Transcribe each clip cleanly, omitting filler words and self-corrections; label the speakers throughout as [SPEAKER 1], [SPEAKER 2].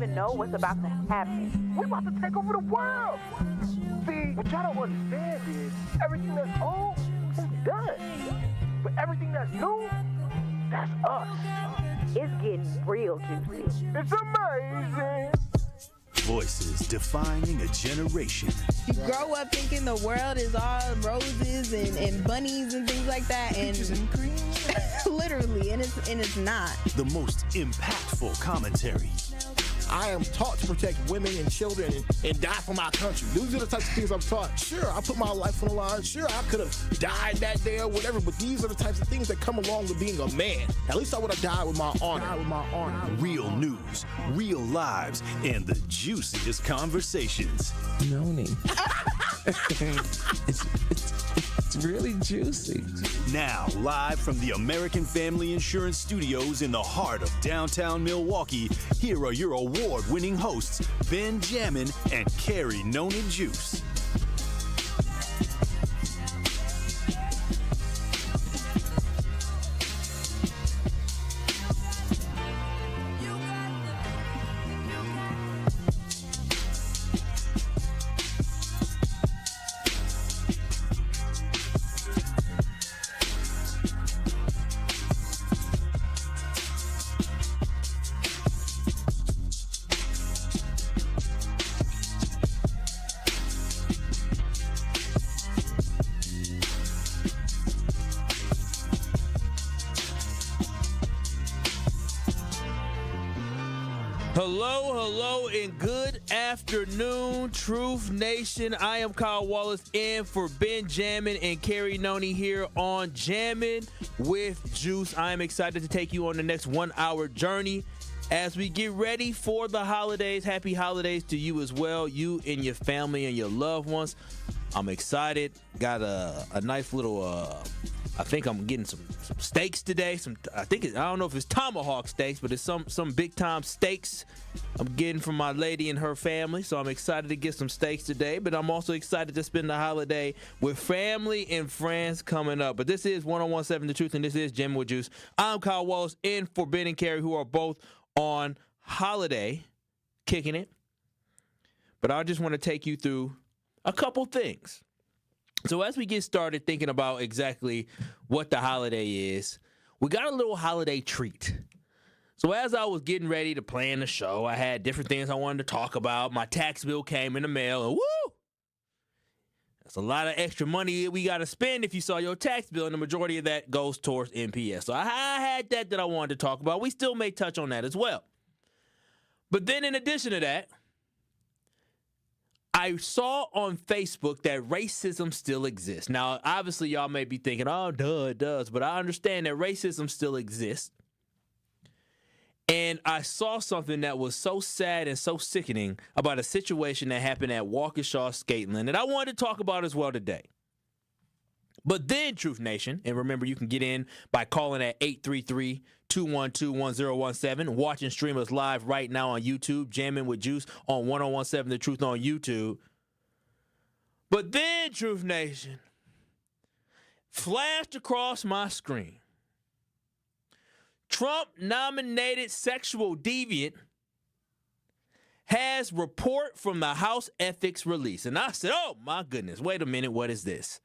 [SPEAKER 1] even know what's about to happen.
[SPEAKER 2] We're about to take over the world. See, what y'all don't understand is everything that's old is done. But everything that's new, that's us.
[SPEAKER 1] It's getting real juicy.
[SPEAKER 2] It's amazing.
[SPEAKER 3] Voices defining a generation.
[SPEAKER 4] You grow up thinking the world is all roses and bunnies and things like that, and literally, and it's not.
[SPEAKER 3] The most impactful commentary.
[SPEAKER 5] I am taught to protect women and children and die for my country. These are the types of things I'm taught. Sure, I put my life on the line. Sure, I could have died that day or whatever, but these are the types of things that come along with being a man. At least I would have died with my honor.
[SPEAKER 3] Real news, real lives, and the juiciest conversations.
[SPEAKER 6] Noni. It's really juicy.
[SPEAKER 3] Now, live from the American Family Insurance Studios in the heart of downtown Milwaukee, here are your award-winning hosts, Ben Jammin and Carrie Noni Juice.
[SPEAKER 6] Hello, and good afternoon, Truth Nation. I am Kyle Wallace in for Ben Jammin and Carrie Noni here on Jammin with Juice. I am excited to take you on the next 1 hour journey as we get ready for the holidays. Happy holidays to you as well, you and your family and your loved ones. I'm excited. Got a nice little, I think I'm getting some steaks today. I don't know if it's tomahawk steaks, but it's some big time steaks I'm getting from my lady and her family. So I'm excited to get some steaks today, but I'm also excited to spend the holiday with family and friends coming up. But this is 1017 The Truth, and this is Jammin with Juice. I'm Kyle Wallace in for Ben and Carrie, who are both on holiday, kicking it. But I just want to take you through a couple things. So as we get started thinking about exactly what the holiday is, we got a little holiday treat. So as I was getting ready to plan the show, I had different things I wanted to talk about. My tax bill came in the mail, and woo! That's a lot of extra money we got to spend if you saw your tax bill, and the majority of that goes towards NPS. So I had that I wanted to talk about. We still may touch on that as well. But then in addition to that, I saw on Facebook that racism still exists. Now, obviously, y'all may be thinking, oh, duh, it does. But I understand that racism still exists. And I saw something that was so sad and so sickening about a situation that happened at Waukesha Skateland that I wanted to talk about as well today. But then, Truth Nation, and remember, you can get in by calling at 833-212-1017, watch and stream us live right now on YouTube, Jammin with Juice on 1017 The Truth on YouTube. But then, Truth Nation, flashed across my screen, Trump-nominated sexual deviant has report from the House Ethics released. And I said, oh, my goodness, wait a minute, what is this?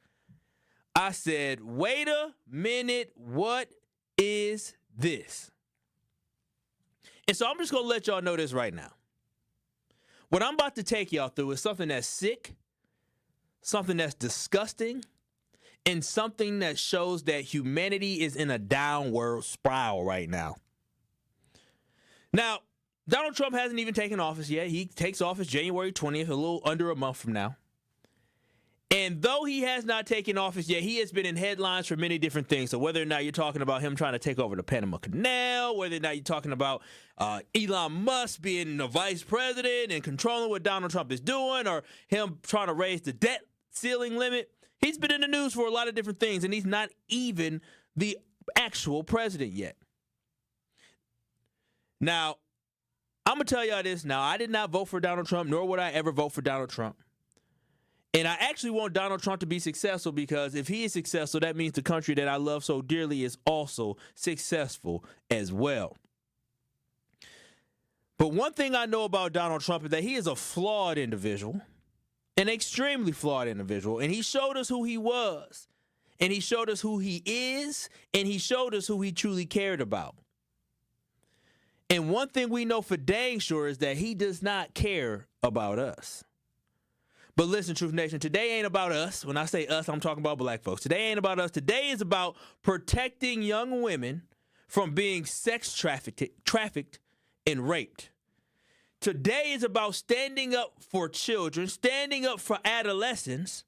[SPEAKER 6] I said, wait a minute, what is this? And so I'm just going to let y'all know this right now. What I'm about to take y'all through is something that's sick, something that's disgusting, and something that shows that humanity is in a downward spiral right now. Now, Donald Trump hasn't even taken office yet. He takes office January 20th, a little under a month from now. And though he has not taken office yet, he has been in headlines for many different things. So whether or not you're talking about him trying to take over the Panama Canal, whether or not you're talking about Elon Musk being the vice president and controlling what Donald Trump is doing, or him trying to raise the debt ceiling limit, he's been in the news for a lot of different things, and he's not even the actual president yet. Now, I'm going to tell y'all this now. I did not vote for Donald Trump, nor would I ever vote for Donald Trump. And I actually want Donald Trump to be successful, because if he is successful, that means the country that I love so dearly is also successful as well. But one thing I know about Donald Trump is that he is a flawed individual, an extremely flawed individual, and he showed us who he was, and he showed us who he is, and he showed us who he truly cared about. And one thing we know for dang sure is that he does not care about us. But listen, Truth Nation, today ain't about us. When I say us, I'm talking about black folks. Today ain't about us. Today is about protecting young women from being sex trafficked and raped. Today is about standing up for children, standing up for adolescents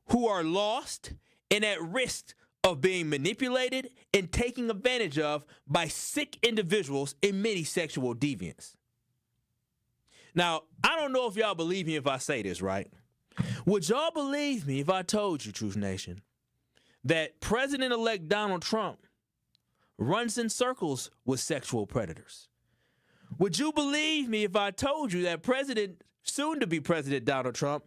[SPEAKER 6] who are lost and at risk of being manipulated and taken advantage of by sick individuals and many sexual deviants. Now, I don't know if y'all believe me if I say this, right? Would y'all believe me if I told you, Truth Nation, that President-elect Donald Trump runs in circles with sexual predators? Would you believe me if I told you that soon-to-be President Donald Trump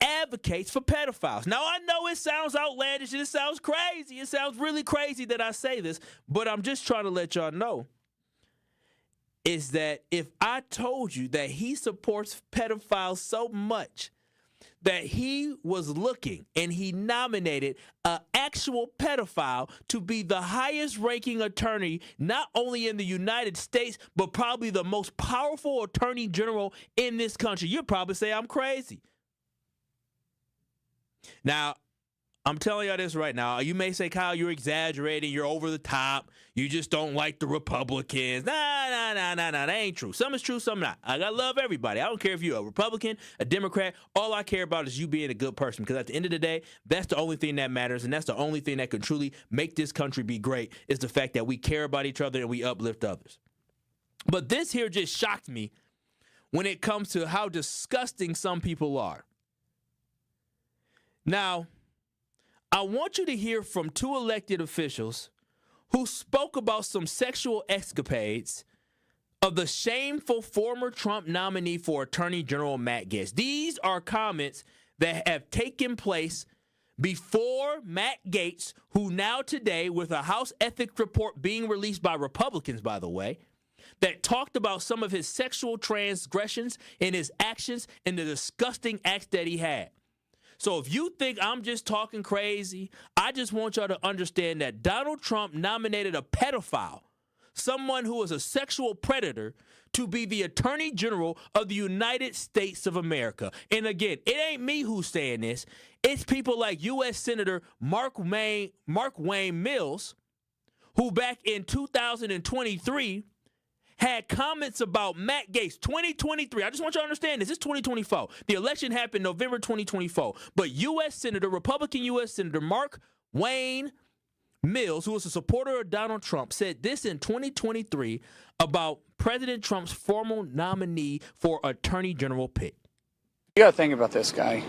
[SPEAKER 6] advocates for pedophiles? Now, I know it sounds outlandish and it sounds crazy. It sounds really crazy that I say this, but I'm just trying to let y'all know is that if I told you that he supports pedophiles so much that he was looking and he nominated an actual pedophile to be the highest ranking attorney, not only in the United States, but probably the most powerful attorney general in this country, you'd probably say I'm crazy. Now, I'm telling y'all this right now. You may say, Kyle, you're exaggerating. You're over the top. You just don't like the Republicans. Nah. That ain't true. Some is true, some not. I gotta love everybody. I don't care if you're a Republican, a Democrat. All I care about is you being a good person, because at the end of the day, that's the only thing that matters, and that's the only thing that can truly make this country be great is the fact that we care about each other and we uplift others. But this here just shocked me when it comes to how disgusting some people are. Now, I want you to hear from two elected officials who spoke about some sexual escapades of the shameful former Trump nominee for Attorney General Matt Gaetz. These are comments that have taken place before Matt Gaetz, who now today, with a House ethics report being released by Republicans, by the way, that talked about some of his sexual transgressions and his actions and the disgusting acts that he had. So if you think I'm just talking crazy, I just want y'all to understand that Donald Trump nominated a pedophile, someone who is a sexual predator, to be the Attorney General of the United States of America. And again, it ain't me who's saying this. It's people like U.S. Senator Mark Wayne Mills, who back in 2023 had comments about Matt Gaetz. 2023. I just want you to understand this. It's 2024. The election happened November 2024. But Republican U.S. Senator Mark Wayne Mills, who was a supporter of Donald Trump, said this in 2023 about President Trump's former nominee for Attorney General pick.
[SPEAKER 7] You got to think about this guy.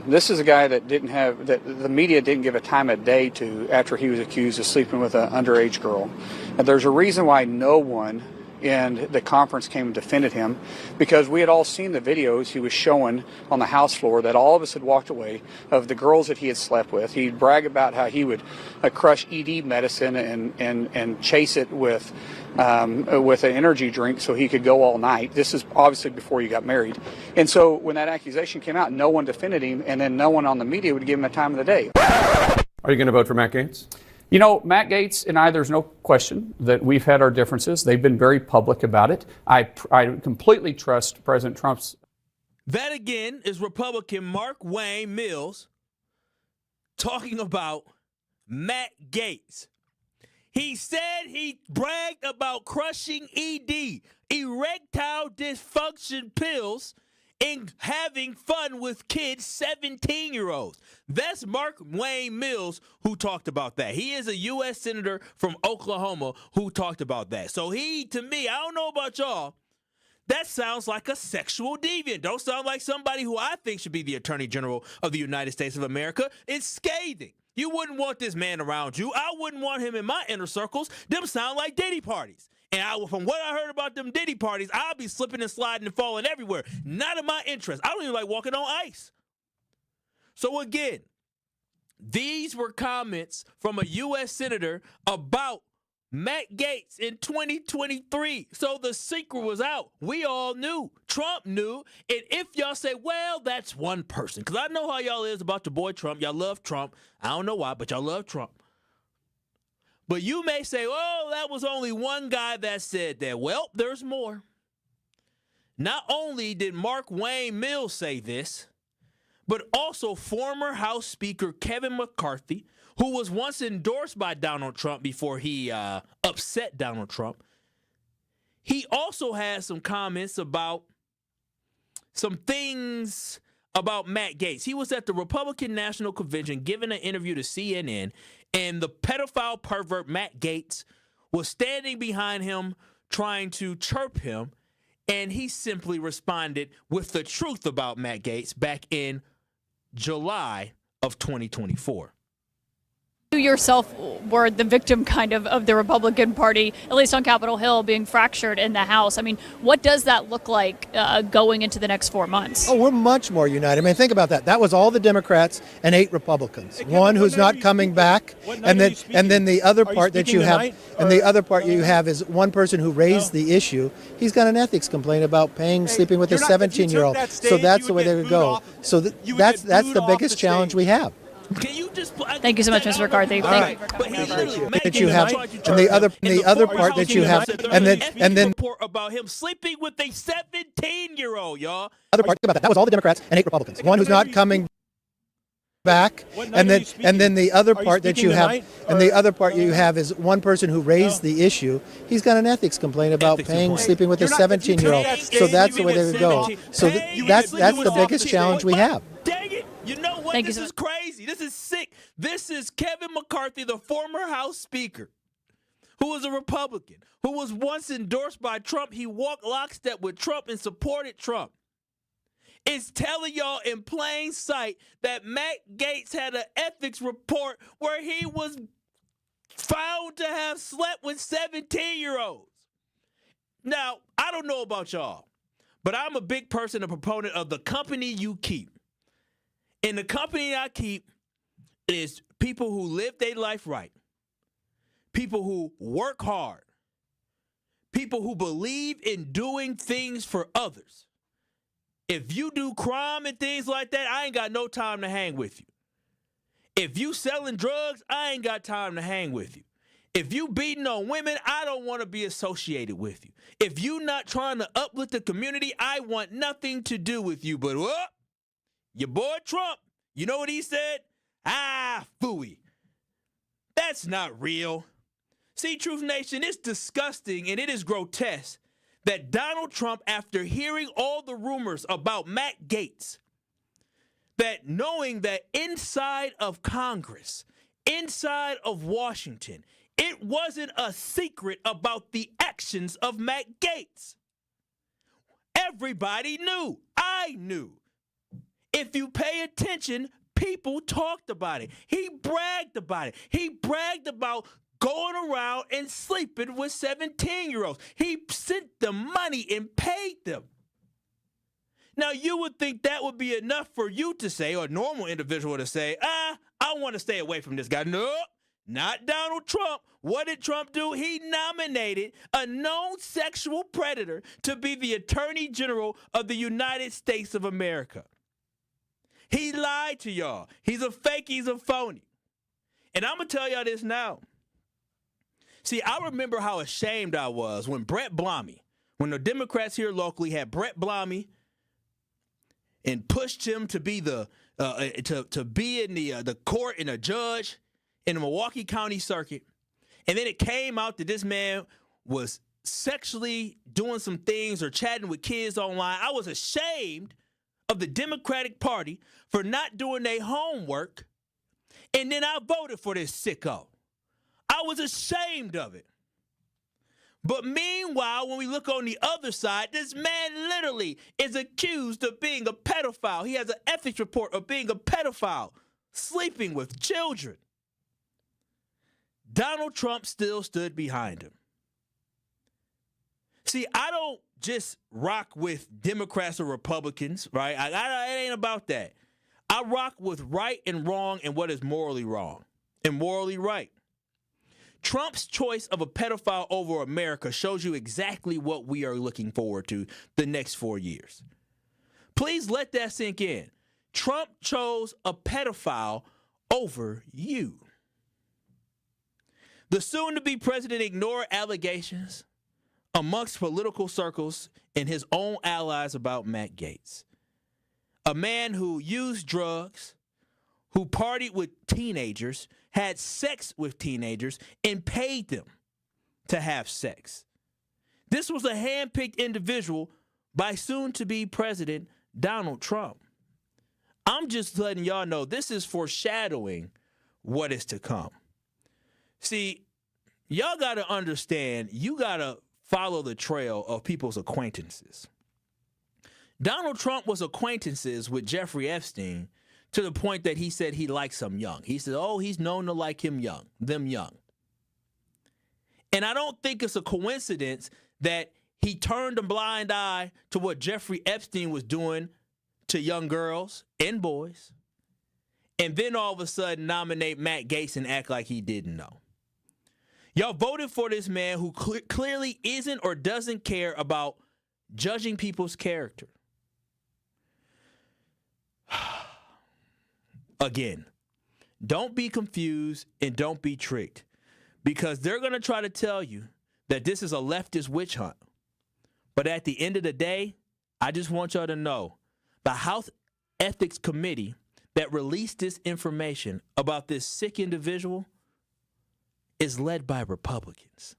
[SPEAKER 7] This is a guy that the media didn't give a time of day to after he was accused of sleeping with an underage girl. And there's a reason why no one in the conference came and defended him, because we had all seen the videos he was showing on the House floor that all of us had walked away of the girls that he had slept with. He'd brag about how he would crush ED medicine and chase it with an energy drink so he could go all night. This is obviously before he got married. And so when that accusation came out, no one defended him, and then no one on the media would give him a time of the day.
[SPEAKER 8] Are you going to vote for Matt Gaetz? You know, Matt Gaetz and I, there's no question that we've had our differences. They've been very public about it. I completely trust President Trump's.
[SPEAKER 6] That again is Republican Mark Wayne Mills talking about Matt Gaetz. He said he bragged about crushing ED, erectile dysfunction pills, and having fun with kids, 17-year-olds. That's Mark Wayne Mills who talked about that. He is a U.S. Senator from Oklahoma who talked about that. So he, to me, I don't know about y'all, that sounds like a sexual deviant. Don't sound like somebody who I think should be the Attorney General of the United States of America. It's scathing. You wouldn't want this man around you. I wouldn't want him in my inner circles. Them sound like Diddy parties. And from what I heard about them Diddy parties, I'll be slipping and sliding and falling everywhere. Not in my interest. I don't even like walking on ice. So again, these were comments from a U.S. Senator about Matt Gaetz in 2023. So the secret was out. We all knew. Trump knew. And if y'all say, well, that's one person, because I know how y'all is about your boy Trump. Y'all love Trump. I don't know why, but y'all love Trump. But you may say, oh, that was only one guy that said that. Well, there's more. Not only did Mark Wayne Mills say this, but also former House Speaker Kevin McCarthy, who was once endorsed by Donald Trump before he upset Donald Trump. He also had some comments about some things about Matt Gaetz. He was at the Republican National Convention giving an interview to CNN, and the pedophile pervert Matt Gaetz was standing behind him trying to chirp him, and he simply responded with the truth about Matt Gaetz back in July of 2024.
[SPEAKER 9] You yourself were the victim kind of the Republican Party, at least on Capitol Hill, being fractured in the House. I mean, what does that look like going into the next 4 months?
[SPEAKER 10] Oh, we're much more united. I mean, think about that. That was all the Democrats and 8 Republicans. Hey, Kevin, one who's not coming back, and then the other part that you have, and the other part you have is one person who raised the issue. He's got an ethics complaint about sleeping with a 17-year-old. So that's the way they would go. So that's the biggest challenge we have.
[SPEAKER 6] Can you just
[SPEAKER 9] thank you so much, Mr. McCarthy.
[SPEAKER 10] Thank you. That you have, and the other part that you have, and then
[SPEAKER 6] report about him sleeping with a 17-year-old, y'all.
[SPEAKER 10] Other part about that. That was all the Democrats and 8 Republicans. One who's not coming back, and then the other part that you have, and the other part you have is one person who raised the issue. He's got an ethics complaint about sleeping with a 17-year-old. So that's the way they would go. So that's the biggest challenge we have.
[SPEAKER 6] Dang it! You know what? This is crazy. This is sick. This is Kevin McCarthy, the former House Speaker, who was a Republican, who was once endorsed by Trump. He walked lockstep with Trump and supported Trump. Is telling y'all in plain sight that Matt Gaetz had an ethics report where he was found to have slept with 17-year-olds. Now, I don't know about y'all, but I'm a big person, a proponent of the company you keep. And the company I keep is people who live their life right, people who work hard, people who believe in doing things for others. If you do crime and things like that, I ain't got no time to hang with you. If you selling drugs, I ain't got time to hang with you. If you beating on women, I don't want to be associated with you. If you not trying to uplift the community, I want nothing to do with you. But your boy Trump, you know what he said? Phooey. That's not real. See, Truth Nation, it's disgusting and it is grotesque that Donald Trump, after hearing all the rumors about Matt Gaetz, that knowing that inside of Congress, inside of Washington, it wasn't a secret about the actions of Matt Gaetz. Everybody knew. I knew. If you pay attention, people talked about it. He bragged about it. He bragged about going around and sleeping with 17-year-olds. He sent them money and paid them. Now, you would think that would be enough for you to say, or a normal individual to say, I want to stay away from this guy. No, not Donald Trump. What did Trump do? He nominated a known sexual predator to be the Attorney General of the United States of America. He lied to y'all. He's a fake. He's a phony. And I'm going to tell y'all this now. See, I remember how ashamed I was when Brett Blamey, when the Democrats here locally had Brett Blamey and pushed him to be to be in the court and a judge in the Milwaukee County Circuit. And then it came out that this man was sexually doing some things or chatting with kids online. I was ashamed of the Democratic Party for not doing their homework, and then I voted for this sicko. I was ashamed of it. But meanwhile, when we look on the other side, this man literally is accused of being a pedophile. He has an ethics report of being a pedophile, sleeping with children. Donald Trump still stood behind him. See, I don't just rock with Democrats or Republicans, right? It ain't about that. I rock with right and wrong and what is morally wrong and morally right. Trump's choice of a pedophile over America shows you exactly what we are looking forward to the next 4 years. Please let that sink in. Trump chose a pedophile over you. The soon-to-be president ignored allegations amongst political circles and his own allies about Matt Gaetz, a man who used drugs, who partied with teenagers, had sex with teenagers, and paid them to have sex. This was a handpicked individual by soon-to-be President Donald Trump. I'm just letting y'all know this is foreshadowing what is to come. See, y'all got to understand, you got to follow the trail of people's acquaintances. Donald Trump was acquaintances with Jeffrey Epstein to the point that he said he likes them young. He said, oh, he's known to like them young. And I don't think it's a coincidence that he turned a blind eye to what Jeffrey Epstein was doing to young girls and boys, and then all of a sudden nominate Matt Gaetz and act like he didn't know. Y'all voted for this man who clearly isn't or doesn't care about judging people's character. Again, don't be confused and don't be tricked, because they're going to try to tell you that this is a leftist witch hunt. But at the end of the day, I just want y'all to know the House Ethics Committee that released this information about this sick individual is led by Republicans.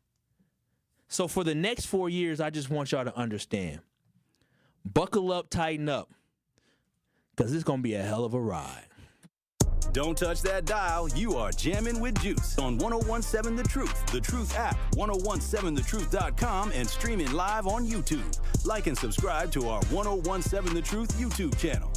[SPEAKER 6] So for the next 4 years, I just want y'all to understand, buckle up, tighten up, because it's going to be a hell of a ride.
[SPEAKER 3] Don't touch that dial. You are jamming with Juice on 1017 The Truth, The Truth app, 1017thetruth.com, and streaming live on YouTube. Like and subscribe to our 1017 The Truth YouTube channel.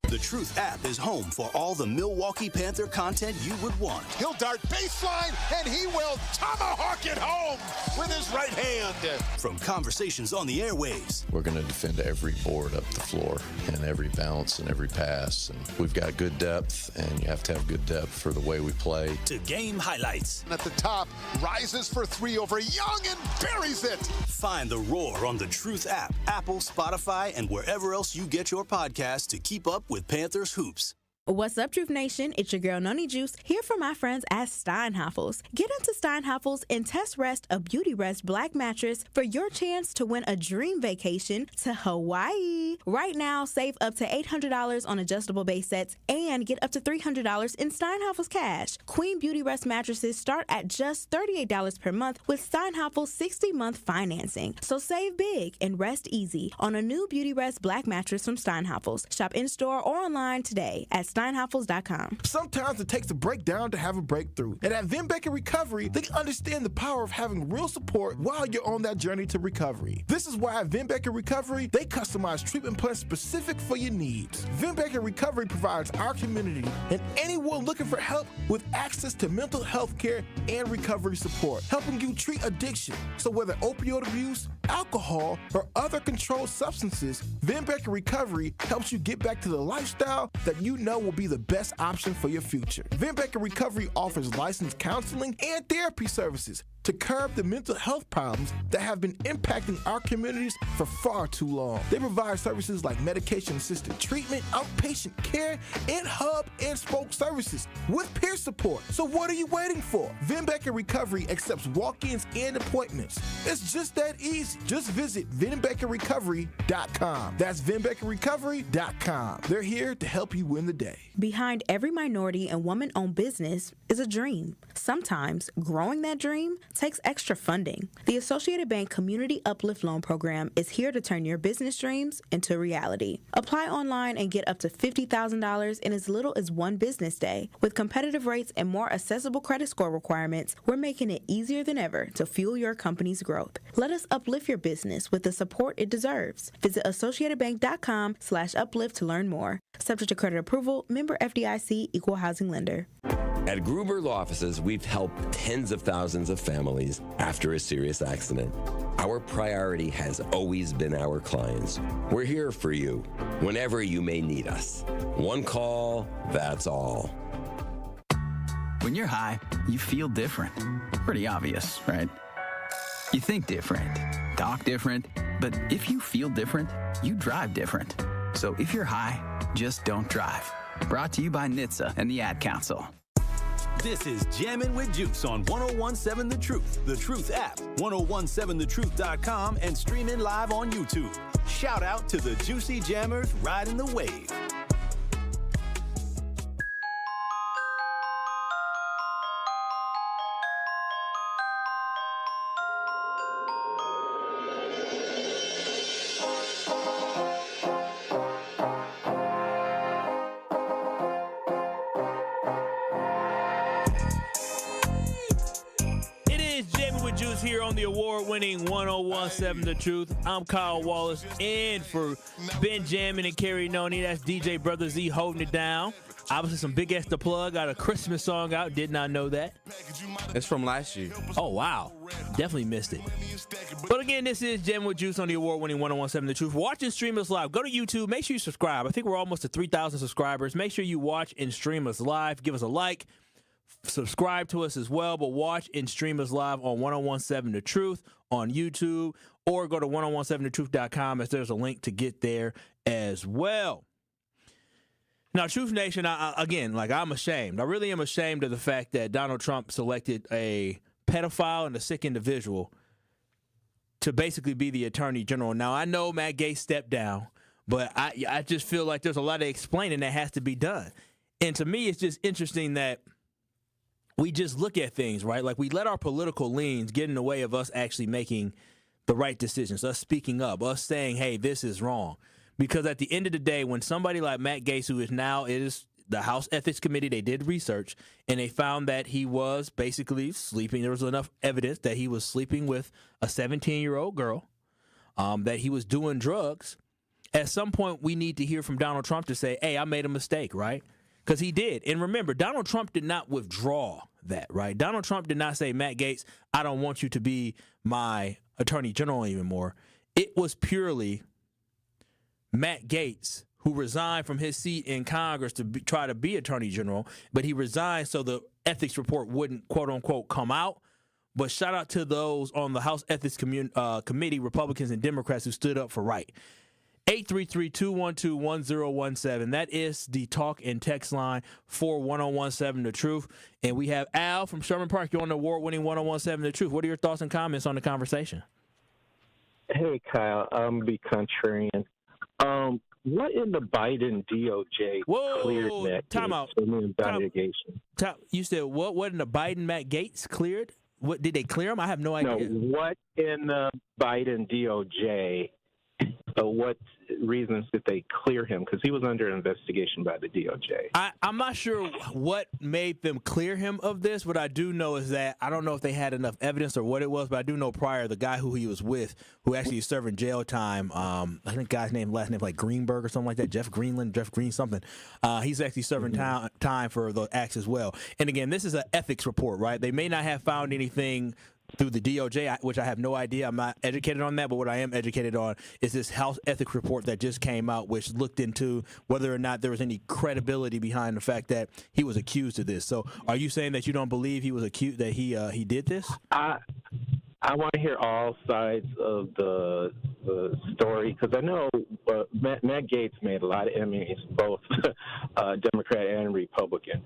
[SPEAKER 3] The Truth app is home for all the Milwaukee Panther content you would want.
[SPEAKER 11] He'll dart baseline, and he will tomahawk it home with his right hand.
[SPEAKER 3] From conversations on the airwaves.
[SPEAKER 12] We're going to defend every board up the floor and every bounce and every pass. And we've got good depth, and you have to have good depth for the way we play.
[SPEAKER 3] To game highlights.
[SPEAKER 11] At the top, rises for three over Young and buries it.
[SPEAKER 3] Find The Roar on the Truth app, Apple, Spotify, and wherever else you get your podcasts to keep up with Panthers hoops.
[SPEAKER 4] What's up, Truth Nation? It's your girl, Noni Juice, here for my friends at Steinhafels. Get into Steinhafels and test rest a Beauty Rest Black mattress for your chance to win a dream vacation to Hawaii. Right now, save up to $800 on adjustable base sets and get up to $300 in Steinhafels cash. Queen Beauty Rest mattresses start at just $38 per month with Steinhafels 60-month financing. So save big and rest easy on a new Beauty Rest Black mattress from Steinhafels. Shop in-store or online today at Steinhafels.com.
[SPEAKER 5] Sometimes it takes a breakdown to have a breakthrough. And at Vin Baker Recovery, they understand the power of having real support while you're on that journey to recovery. This is why at Vin Baker Recovery, they customize treatment plans specific for your needs. Vin Baker Recovery provides our community and anyone looking for help with access to mental health care and recovery support, helping you treat addiction. So whether opioid abuse, alcohol, or other controlled substances, Vin Baker Recovery helps you get back to the lifestyle that you know will be the best option for your future. Vin Baker Recovery offers licensed counseling and therapy services to curb the mental health problems that have been impacting our communities for far too long. They provide services like medication-assisted treatment, outpatient care, and hub and spoke services with peer support. So what are you waiting for? Vin Baker Recovery accepts walk-ins and appointments. It's just that easy. Just visit VinBakerRecovery.com. That's VinBakerRecovery.com. They're here to help you win the day.
[SPEAKER 4] Behind every minority and woman-owned business is a dream. Sometimes growing that dream takes extra funding. The Associated Bank Community Uplift Loan Program is here to turn your business dreams into reality. Apply online and get up to $50,000 in as little as one business day. With competitive rates and more accessible credit score requirements, we're making it easier than ever to fuel your company's growth. Let us uplift your business with the support it deserves. Visit AssociatedBank.com/uplift to learn more. Subject to credit approval, member FDIC, equal housing lender.
[SPEAKER 13] At Gruber Law Offices, we've helped tens of thousands of families after a serious accident. Our priority has always been our clients. We're here for you whenever you may need us. One call, that's all.
[SPEAKER 14] When you're high, you feel different. Pretty obvious, right? You think different, talk different, but if you feel different, you drive different. So if you're high, just don't drive. Brought to you by NHTSA and the Ad Council.
[SPEAKER 3] This is Jammin' with Juice on 1017 The Truth, The Truth app, 1017thetruth.com, and streaming live on YouTube. Shout out to the Juicy Jammers riding the wave.
[SPEAKER 6] Here on the award-winning 1017 The Truth. I'm Kyle Wallace, in for Ben Jammin and Carrie Noni. That's DJ Brother Z holding it down. Obviously, some big ass to plug. Got a Christmas song out. Did not know that.
[SPEAKER 15] It's from last year.
[SPEAKER 6] Oh, wow. Definitely missed it. But again, this is Jammin' with Juice on the award-winning 1017 The Truth. Watch and stream us live. Go to YouTube. Make sure you subscribe. I think we're almost to 3,000 subscribers. Make sure you watch and stream us live. Give us a like. Subscribe to us as well, but watch and stream us live on 1017 The Truth on YouTube, or go to 1017thetruth.com as there's a link to get there as well. Now, Truth Nation, I'm ashamed. I really am ashamed of the fact that Donald Trump selected a pedophile and a sick individual to basically be the attorney general. Now, I know Matt Gaetz stepped down, but I just feel like there's a lot of explaining that has to be done. And to me, it's just interesting that we just look at things, right? Like, we let our political leans get in the way of us actually making the right decisions, us speaking up, us saying, hey, this is wrong. Because at the end of the day, when somebody like Matt Gaetz, who is the House Ethics Committee, they did research, and they found that he was basically sleeping. There was enough evidence that he was sleeping with a 17-year-old girl, that he was doing drugs. At some point, we need to hear from Donald Trump to say, hey, I made a mistake, right? Because he did. And remember, Donald Trump did not withdraw that, right? Donald Trump did not say, Matt Gaetz, I don't want you to be my attorney general anymore. It was purely Matt Gaetz who resigned from his seat in Congress to try to be attorney general, but he resigned so the ethics report wouldn't, quote unquote, come out. But shout out to those on the House Ethics Committee, Republicans and Democrats, who stood up for right. 833-212-1017. That is the talk and text line for 1017 The Truth. And we have Al from Sherman Park. You're on the award-winning 1017 The Truth. What are your thoughts and comments on the conversation?
[SPEAKER 16] Hey, Kyle. I'm going to be contrarian. What in the Biden DOJ cleared Matt Gaetz in the investigation?
[SPEAKER 6] You said what? What in the Biden Matt Gaetz cleared? What did they clear him? I have no idea.
[SPEAKER 16] No, what in the Biden DOJ? What reasons did they clear him? Because he was under investigation by the DOJ.
[SPEAKER 6] I'm not sure what made them clear him of this. What I do know is that I don't know if they had enough evidence or what it was, but I do know prior, the guy who he was with, who actually is serving jail time, I think guy's last name like Greenberg or something like that, Jeff Green something. He's actually serving time for the acts as well. And again, this is an ethics report, right? They may not have found anything through the DOJ, which I have no idea. I'm not educated on that, but what I am educated on is this House ethics report that just came out, which looked into whether or not there was any credibility behind the fact that he was accused of this. So are you saying that you don't believe he was accused, that he did this?
[SPEAKER 16] I want to hear all sides of the story, because I know Matt Gaetz made a lot of enemies, both Democrat and Republican.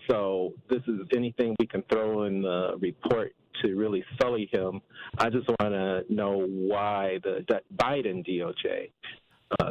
[SPEAKER 16] So this is anything we can throw in the report to really sully him. I just want to know why the Biden DOJ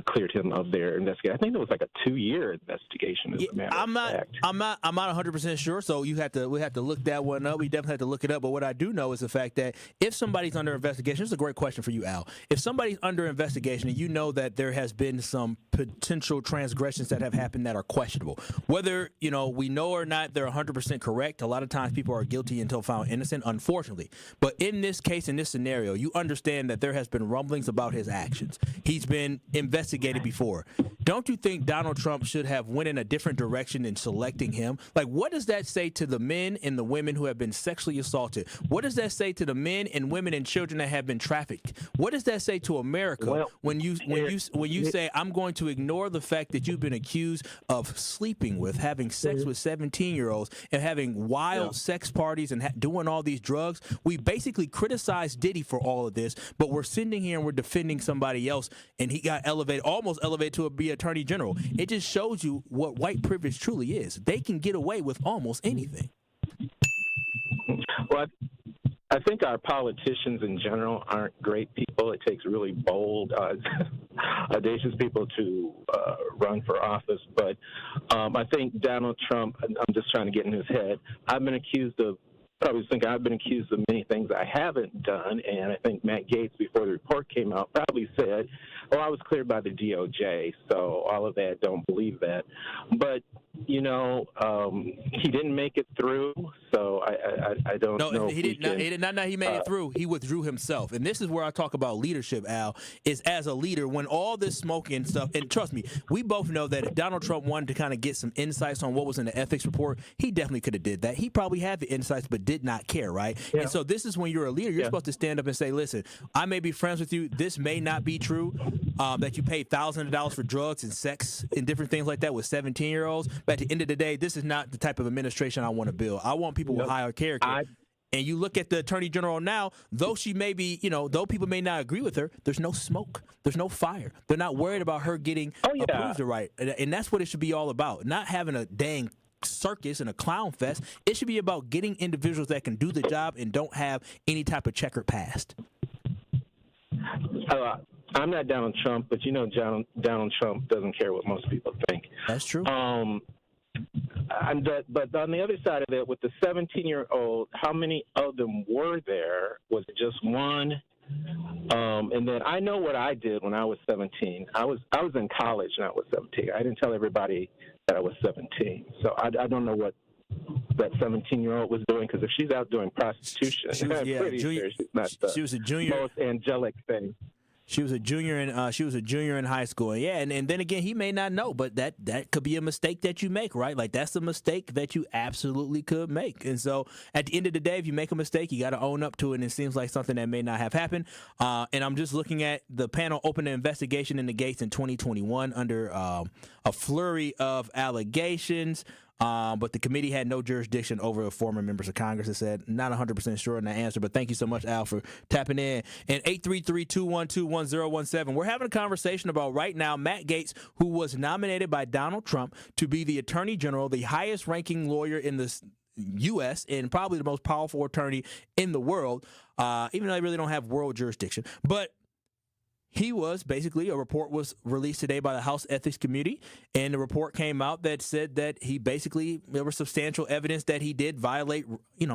[SPEAKER 16] cleared him of their investigation. I think it was like a 2-year investigation. As a matter of fact.
[SPEAKER 6] I'm not 100% sure. So we have to look that one up. We definitely have to look it up. But what I do know is the fact that if somebody's under investigation, this is a great question for you, Al. If somebody's under investigation and you know that there has been some potential transgressions that have happened that are questionable, whether we know or not they're 100% correct. A lot of times people are guilty until found innocent, unfortunately. But in this case, in this scenario, you understand that there has been rumblings about his actions. He's been investigated before. Don't you think Donald Trump should have went in a different direction in selecting him? Like, what does that say to the men and the women who have been sexually assaulted? What does that say to the men and women and children that have been trafficked? What does that say to America when you say, I'm going to ignore the fact that you've been accused of sleeping with, having sex with 17-year-olds and having wild sex parties and doing all these drugs? We basically criticize Diddy for all of this, but we're sitting here and we're defending somebody else, and he got almost elevated to be attorney general. It just shows you what white privilege truly is. They can get away with almost anything.
[SPEAKER 16] Well, I think our politicians in general aren't great people. It takes really bold, audacious people to run for office. But I think Donald Trump, I'm just trying to get in his head, I've been accused of many things I haven't done, and I think Matt Gaetz, before the report came out, probably said, oh, I was cleared by the DOJ, so all of that, don't believe that. But, he didn't make it through, so I don't know.
[SPEAKER 6] No, he did not. He made it through. He withdrew himself. And this is where I talk about leadership, Al, is as a leader, when all this smoke and stuff, and trust me, we both know that if Donald Trump wanted to kind of get some insights on what was in the ethics report, he definitely could have did that. He probably had the insights, but did not care, right? Yeah. And so this is when you're a leader, you're supposed to stand up and say, listen, I may be friends with you. This may not be true, that you paid thousands of dollars for drugs and sex and different things like that with 17-year-olds. But at the end of the day, this is not the type of administration I want to build. I want people with higher character. And you look at the attorney general now, though she may be, though people may not agree with her, there's no smoke. There's no fire. They're not worried about her getting approved the right. And that's what it should be all about. Not having a dang circus and a clown fest. It should be about getting individuals that can do the job and don't have any type of checkered past.
[SPEAKER 16] I'm not Donald Trump, but Donald Trump doesn't care what most people think.
[SPEAKER 6] That's true.
[SPEAKER 16] But on the other side of it, with the 17-year-old, how many of them were there? Was it just one? And then I know what I did when I was 17. I was in college when I was 17. I didn't tell everybody that I was 17. So I don't know what that 17-year-old was doing, because if she's out doing prostitution, I'm pretty sure she's not the most angelic thing.
[SPEAKER 6] She was a junior in high school. And then again, he may not know, but that could be a mistake that you make, right? Like, that's a mistake that you absolutely could make. And so at the end of the day, if you make a mistake, you got to own up to it. And it seems like something that may not have happened. And I'm just looking at the panel opened an investigation into Gaetz in 2021 under a flurry of allegations. But the committee had no jurisdiction over former members of Congress. It said not 100% sure on the answer, but thank you so much, Al, for tapping in. And 833-212-1017. We're having a conversation about right now Matt Gaetz, who was nominated by Donald Trump to be the Attorney General, the highest-ranking lawyer in the U.S. and probably the most powerful attorney in the world, even though they really don't have world jurisdiction. But he was basically, a report was released today by the House Ethics Committee, and the report came out that said that there was substantial evidence that he did violate,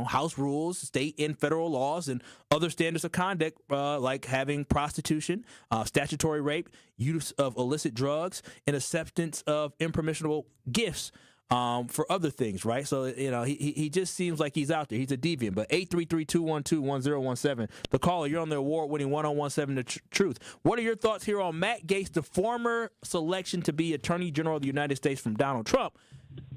[SPEAKER 6] House rules, state and federal laws, and other standards of conduct, like having prostitution, statutory rape, use of illicit drugs, and acceptance of impermissible gifts. For other things, right? So, he just seems like he's out there. He's a deviant. But 833-212-1017. The caller, you're on the award-winning 1017 The Truth. What are your thoughts here on Matt Gaetz, the former selection to be Attorney General of the United States from Donald Trump,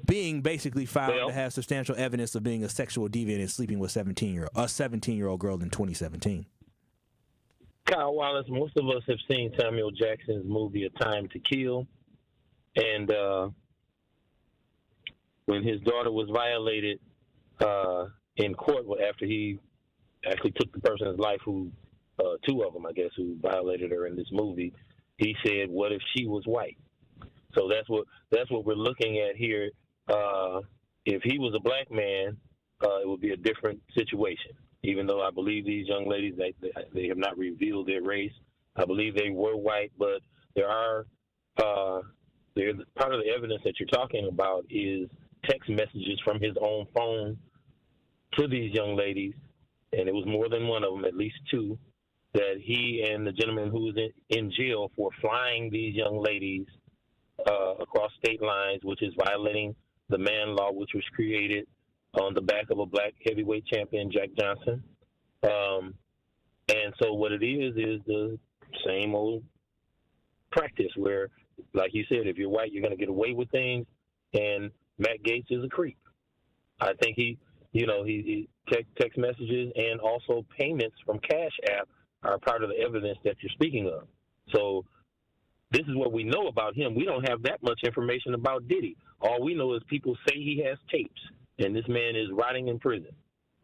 [SPEAKER 6] being basically found to have substantial evidence of being a sexual deviant and sleeping with a 17-year-old girl in 2017?
[SPEAKER 17] Kyle Wallace, most of us have seen Samuel Jackson's movie A Time to Kill. And when his daughter was violated in court after he actually took the person's life, who two of them, I guess, who violated her in this movie, he said, "What if she was white?" So that's what we're looking at here. If he was a black man, it would be a different situation. Even though I believe these young ladies, they have not revealed their race. I believe they were white, but there are part of the evidence that you're talking about is text messages from his own phone to these young ladies, and it was more than one of them, at least two, that he and the gentleman who was in jail for flying these young ladies across state lines, which is violating the Mann Law, which was created on the back of a black heavyweight champion, Jack Johnson. And so what it is the same old practice where, like you said, if you're white, you're going to get away with things, and Matt Gaetz is a creep. I think he text messages and also payments from Cash App are part of the evidence that you're speaking of. So this is what we know about him. We don't have that much information about Diddy. All we know is people say he has tapes, and this man is rotting in prison,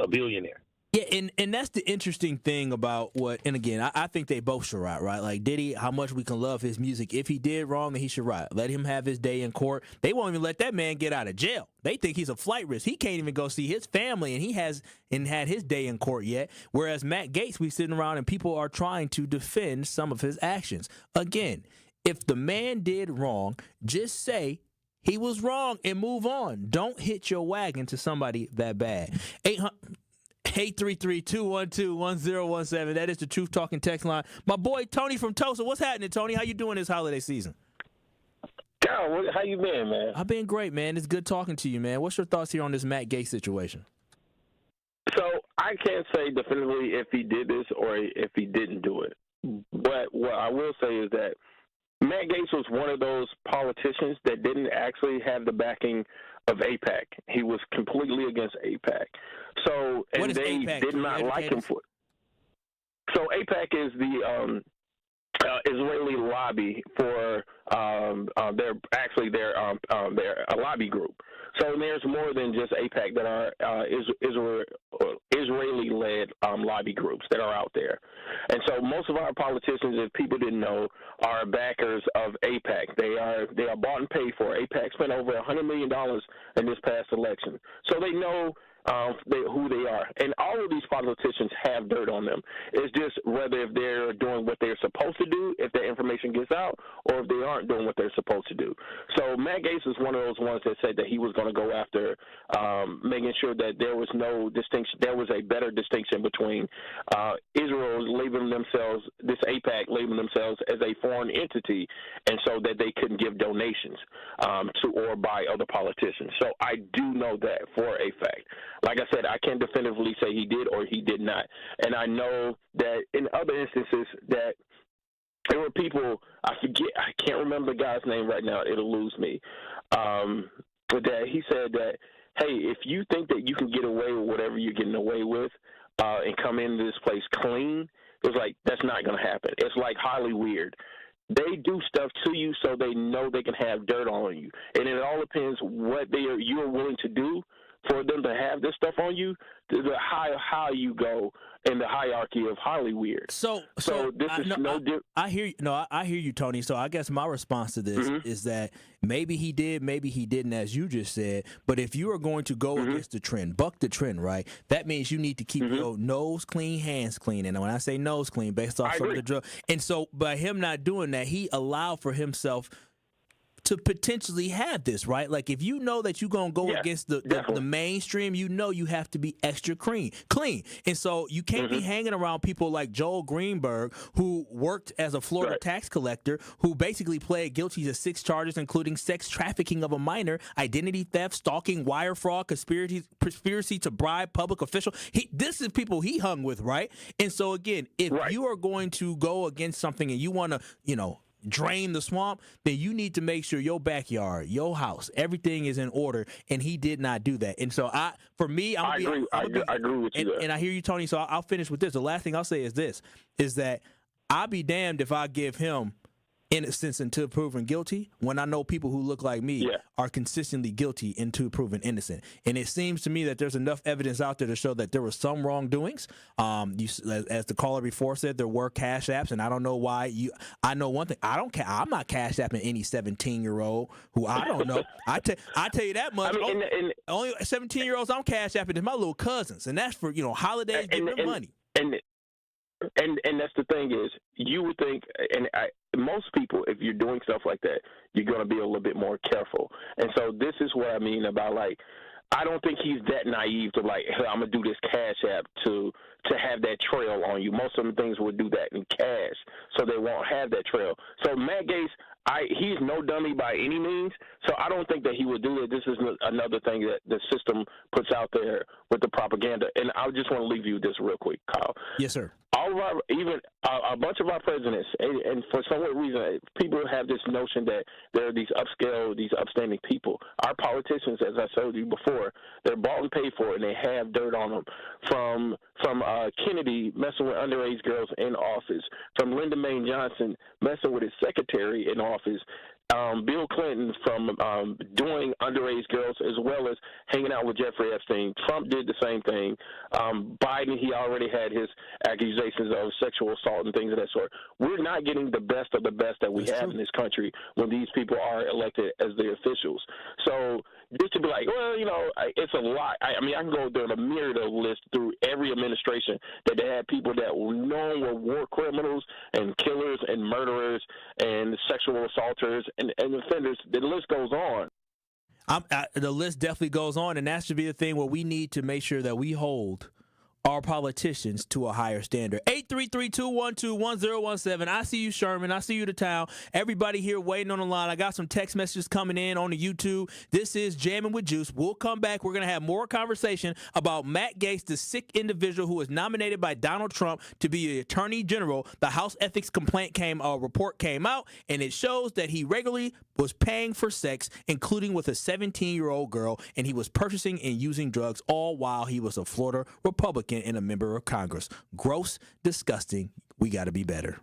[SPEAKER 17] a billionaire.
[SPEAKER 6] Yeah, and that's the interesting thing about what, and again, I think they both should rot, right? Like Diddy, how much we can love his music. If he did wrong, then he should rot. Let him have his day in court. They won't even let that man get out of jail. They think he's a flight risk. He can't even go see his family, and he hasn't had his day in court yet. Whereas Matt Gaetz, we sitting around and people are trying to defend some of his actions. Again, if the man did wrong, just say he was wrong and move on. Don't hitch your wagon to somebody that bad. 833-212-1017. That is the Truth Talking text line. My boy Tony from Tulsa. What's happening, Tony? How you doing this holiday season?
[SPEAKER 18] Carl, how you been, man?
[SPEAKER 6] I've been great, man. It's good talking to you, man. What's your thoughts here on this Matt Gaetz situation?
[SPEAKER 18] So I can't say definitively if he did this or if he didn't do it. But what I will say is that Matt Gaetz was one of those politicians that didn't actually have the backing of AIPAC. He was completely against AIPAC. So, and they AIPAC? Did not like him for it. So AIPAC is the Israeli lobby for they're a lobby group. So there's more than just AIPAC that are Israeli-led lobby groups that are out there. And so most of our politicians, if people didn't know, are backers of AIPAC. They are bought and paid for. AIPAC spent over $100 million in this past election. So they know who they are. And all of these politicians have dirt on them. It's just whether if they're doing what they're supposed to do, if that information gets out, or if they aren't doing what they're supposed to do. So Matt Gaetz is one of those ones that said that he was going to go after making sure that there was no distinction, there was a better distinction between Israel labeling themselves, this AIPAC labeling themselves as a foreign entity, and so that they couldn't give donations to or by other politicians. So I do know that for a fact. Like I said, I can't definitively say he did or he did not. And I know that in other instances that there were people, I can't remember the guy's name right now, it'll lose me, but that he said that, hey, if you think that you can get away with whatever you're getting away with and come into this place clean, it's like, that's not going to happen. It's like highly weird. They do stuff to you so they know they can have dirt on you. And it all depends what you're willing to do for them to have this stuff on you, to the how you go in the hierarchy of highly weird. So this is no different.
[SPEAKER 6] I hear you. No, I hear you, Tony. So I guess my response to this is that maybe he did, maybe he didn't, as you just said. But if you are going to go against the trend, buck the trend, right? That means you need to keep your nose clean, hands clean. And when I say nose clean, based off some of the drug, and so by him not doing that, he allowed for himself to potentially have this, right? Like if you know that you're going to go against the mainstream, you know you have to be extra clean. And so you can't be hanging around people like Joel Greenberg, who worked as a Florida tax collector, who basically pled guilty to 6 charges, including sex trafficking of a minor, identity theft, stalking, wire fraud, conspiracy to bribe public official. This is people he hung with, right? And so again, if you are going to go against something and you want to, drain the swamp, then you need to make sure your backyard, your house, everything is in order, and he did not do that. And so I agree with you. And I hear you, Tony, so I'll finish with this. The last thing I'll say is this, is that I'll be damned if I give him innocence until proven guilty when I know people who look like me are consistently guilty until proven innocent. And it seems to me that there's enough evidence out there to show that there were some wrongdoings. As the caller before said, there were cash apps, and I don't know why. I know one thing. I'm not cash apping any 17-year-old who I don't know. I tell you that much. Only 17-year-olds I'm cash apping is my little cousins, and that's for holidays, giving them money.
[SPEAKER 18] And that's the thing is, you would think, most people, if you're doing stuff like that, you're going to be a little bit more careful. And so this is what I mean about, like, I don't think he's that naive to, like, hey, I'm going to do this cash app to have that trail on you. Most of the things would do that in cash, so they won't have that trail. So Matt Gaetz, he's no dummy by any means, so I don't think that he would do it. This is another thing that the system puts out there with the propaganda. And I just want to leave you with this real quick, Kyle.
[SPEAKER 6] Yes, sir.
[SPEAKER 18] all of our, even a bunch of our presidents, and for some reason, people have this notion that there are these upscale, these upstanding people. Our politicians, as I told you before, they're bought and paid for, and they have dirt on them. From Kennedy messing with underage girls in office, from Lyndon Baines Johnson messing with his secretary in office, Bill Clinton from doing underage girls as well as hanging out with Jeffrey Epstein. Trump did the same thing. Biden, he already had his accusations of sexual assault and things of that sort. We're not getting the best of the best that we have in this country when these people are elected as the officials. So just to be like, well, you know, it's a lot. I mean, I can go down a myriad of lists through every administration that they had people that were known were war criminals and killers and murderers and sexual assaulters and offenders. The list goes on.
[SPEAKER 6] The list definitely goes on, and that should be the thing where we need to make sure that we hold our politicians to a higher standard. 833-212-1017. I see you, Sherman. I see you, the town. Everybody here waiting on the line. I got some text messages coming in on the YouTube. This is Jammin' with Juice. We'll come back. We're going to have more conversation about Matt Gaetz, the sick individual who was nominated by Donald Trump to be the Attorney General. The House Ethics Complaint report came out, and it shows that he regularly was paying for sex, including with a 17-year-old girl, and he was purchasing and using drugs, all while he was a Florida Republican and a member of Congress. Gross, disgusting. We got to be better.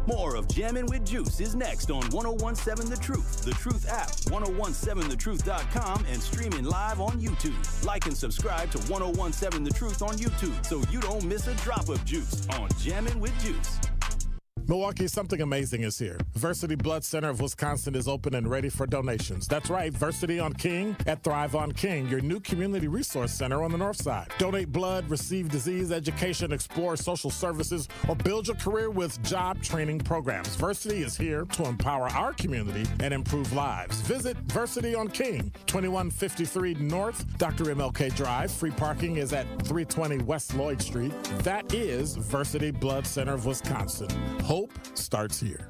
[SPEAKER 3] More of Jammin' with Juice is next on 1017 The Truth, The Truth app, 1017thetruth.com, and streaming live on YouTube. Like and subscribe to 1017 The Truth on YouTube so you don't miss a drop of juice on Jammin' with Juice.
[SPEAKER 5] Milwaukee, something amazing is here. Versity Blood Center of Wisconsin is open and ready for donations. That's right, Versity on King at Thrive on King, your new community resource center on the north side. Donate blood, receive disease education, explore social services, or build your career with job training programs. Versity is here to empower our community and improve lives. Visit Versity on King, 2153 North, Dr. MLK Drive. Free parking is at 320 West Lloyd Street. That is Versity Blood Center of Wisconsin. Hope starts here.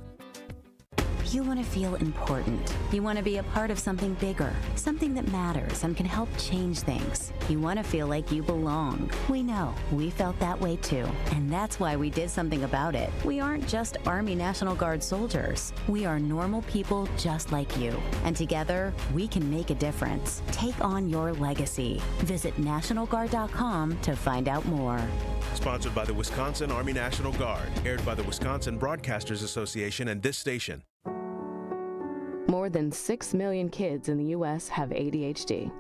[SPEAKER 19] You want to feel important. You want to be a part of something bigger, something that matters and can help change things. You want to feel like you belong. We know. We felt that way too. And that's why we did something about it. We aren't just Army National Guard soldiers. We are normal people just like you. And together, we can make a difference. Take on your legacy. Visit NationalGuard.com to find out more.
[SPEAKER 20] Sponsored by the Wisconsin Army National Guard. Aired by the Wisconsin Broadcasters Association and this station.
[SPEAKER 21] More than 6 million kids in the U.S. have ADHD,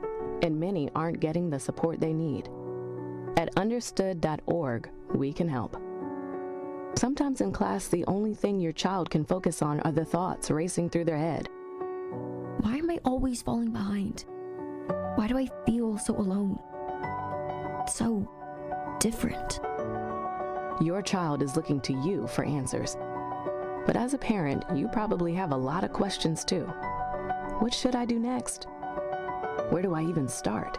[SPEAKER 21] and many aren't getting the support they need. At understood.org, we can help. Sometimes in class, the only thing your child can focus on are the thoughts racing through their head.
[SPEAKER 22] Why am I always falling behind? Why do I feel so alone? So different.
[SPEAKER 21] Your child is looking to you for answers. But as a parent, you probably have a lot of questions too. What should I do next? Where do I even start?